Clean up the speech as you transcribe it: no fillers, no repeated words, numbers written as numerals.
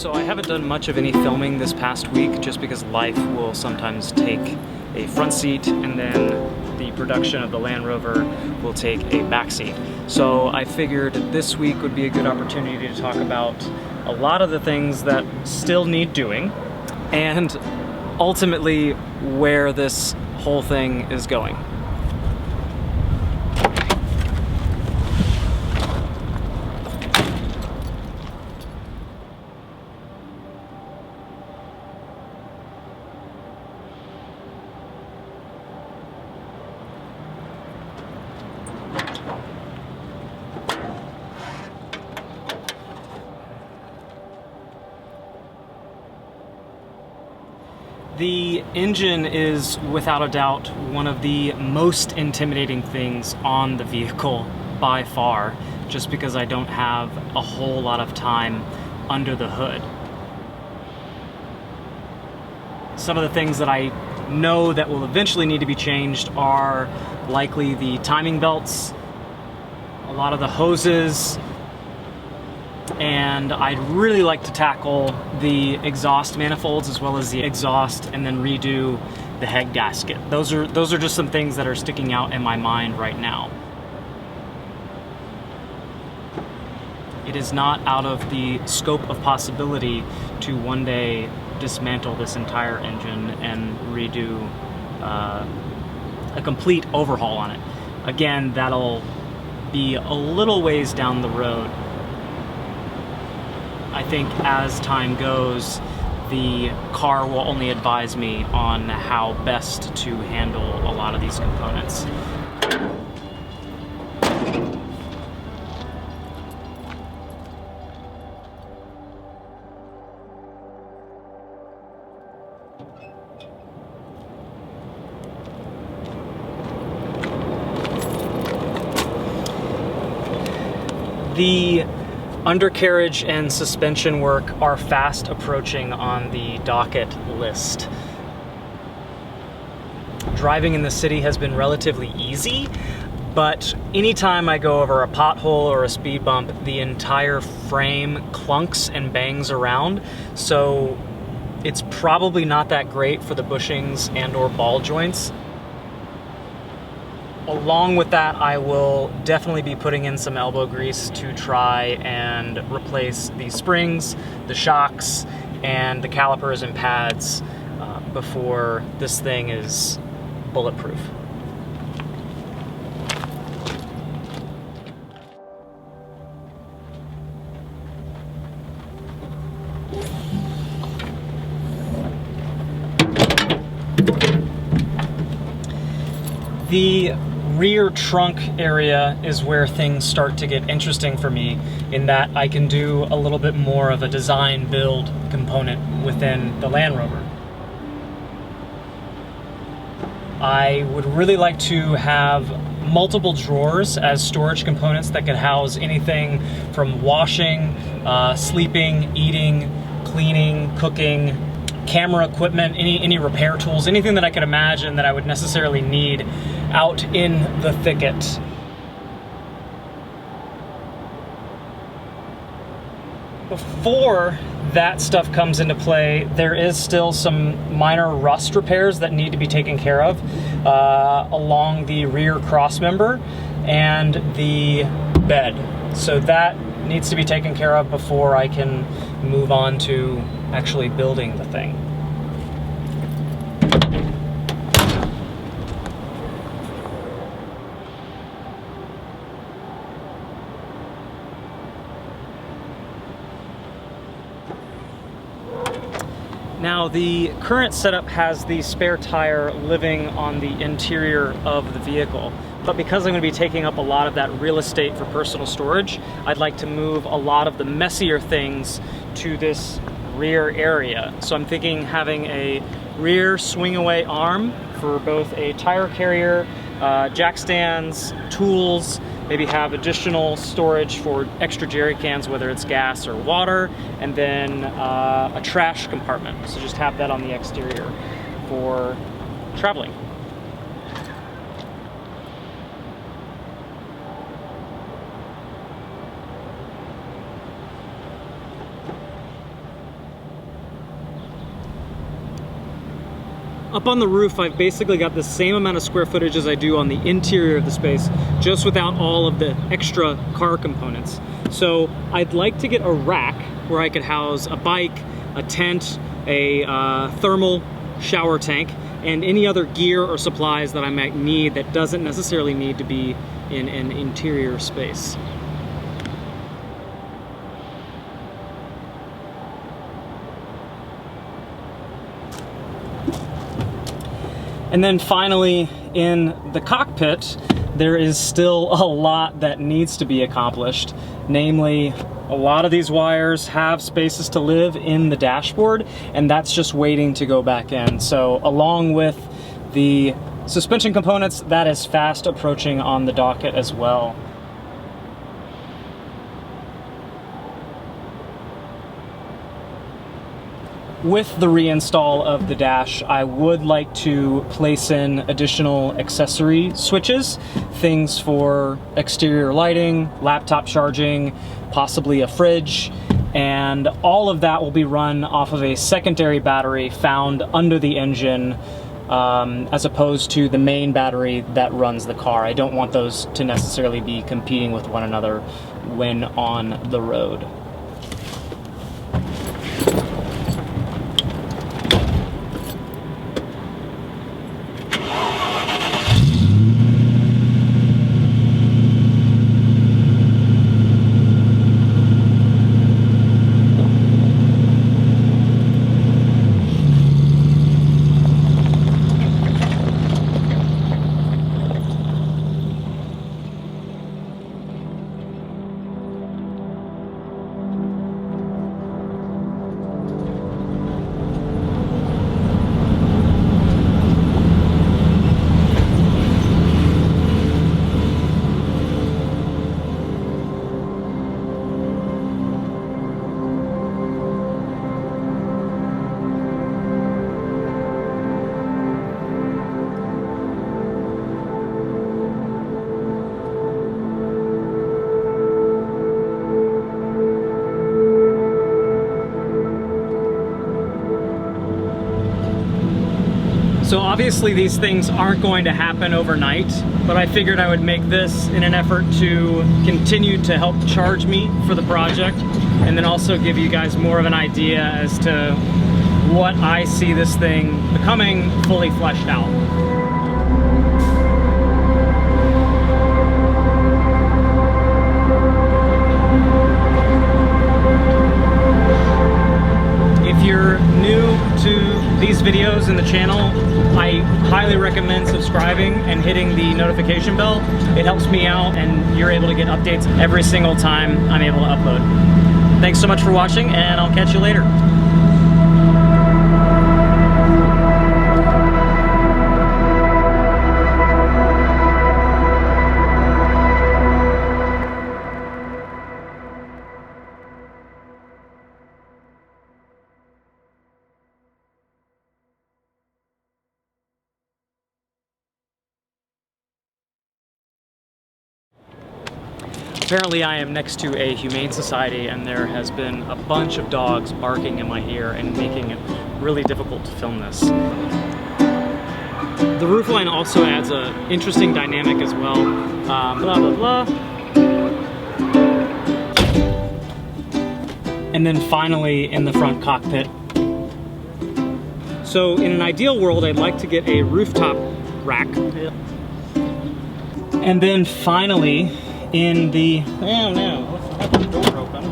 So I haven't done much of any filming this past week just because life will sometimes take a front seat and then the production of the Land Rover will take a back seat. So I figured this week would be a good opportunity to talk about a lot of the things that still need doing and ultimately where this whole thing is going. The engine is without a doubt one of the most intimidating things on the vehicle by far, just because I don't have a whole lot of time under the hood. Some of the things that I know that will eventually need to be changed are likely the timing belts, a lot of the hoses, and I'd really like to tackle the exhaust manifolds as well as the exhaust and then redo the head gasket. Those are just some things that are sticking out in my mind right now. It is not out of the scope of possibility to one day dismantle this entire engine and redo a complete overhaul on it. Again, that'll be a little ways down the road. I think as time goes, the car will only advise me on how best to handle a lot of these components. The undercarriage and suspension work are fast approaching on the docket list. Driving in the city has been relatively easy, but anytime I go over a pothole or a speed bump, the entire frame clunks and bangs around, so it's probably not that great for the bushings and or ball joints. Along with that, I will definitely be putting in some elbow grease to try and replace the springs, the shocks, and the calipers and pads before this thing is bulletproof. The rear trunk area is where things start to get interesting for me, in that I can do a little bit more of a design build component within the Land Rover. I would really like to have multiple drawers as storage components that could house anything from washing, sleeping, eating, cleaning, cooking, camera equipment, any repair tools, anything that I could imagine that I would necessarily need out in the thicket. Before that stuff comes into play, there is still some minor rust repairs that need to be taken care of along the rear crossmember and the bed. So that needs to be taken care of before I can move on to actually building the thing. Now, the current setup has the spare tire living on the interior of the vehicle, but because I'm going to be taking up a lot of that real estate for personal storage, I'd like to move a lot of the messier things to this rear area. So I'm thinking having a rear swing-away arm for both a tire carrier, jack stands, tools, maybe have additional storage for extra jerry cans, whether it's gas or water, and then a trash compartment. So just have that on the exterior for traveling. up on the roof, I've basically got the same amount of square footage as I do on the interior of the space, just without all of the extra car components. So I'd like to get a rack where I could house a bike, a tent, a thermal shower tank, and any other gear or supplies that I might need that doesn't necessarily need to be in an interior space. And then finally, in the cockpit, there is still a lot that needs to be accomplished. Namely, a lot of these wires have spaces to live in the dashboard, and that's just waiting to go back in. So along with the suspension components, that is fast approaching on the docket as well. With the reinstall of the dash, I would like to place in additional accessory switches, things for exterior lighting, laptop charging, possibly a fridge, and all of that will be run off of a secondary battery found under the engine, as opposed to the main battery that runs the car. I don't want those to necessarily be competing with one another when on the road. So obviously these things aren't going to happen overnight, but I figured I would make this in an effort to continue to help charge me for the project, and then also give you guys more of an idea as to what I see this thing becoming fully fleshed out. If you're new to these videos in the channel, I highly recommend subscribing and hitting the notification bell. It helps me out, and you're able to get updates every single time I'm able to upload. Thanks so much for watching, and I'll catch you later. Apparently I am next to a humane society, and there has been a bunch of dogs barking in my ear and making it really difficult to film this. The roofline also adds an interesting dynamic as well. Blah, blah, blah. And then finally in the front cockpit. So in an ideal world, I'd like to get a rooftop rack. And then finally, in the, oh no, let's have the door open.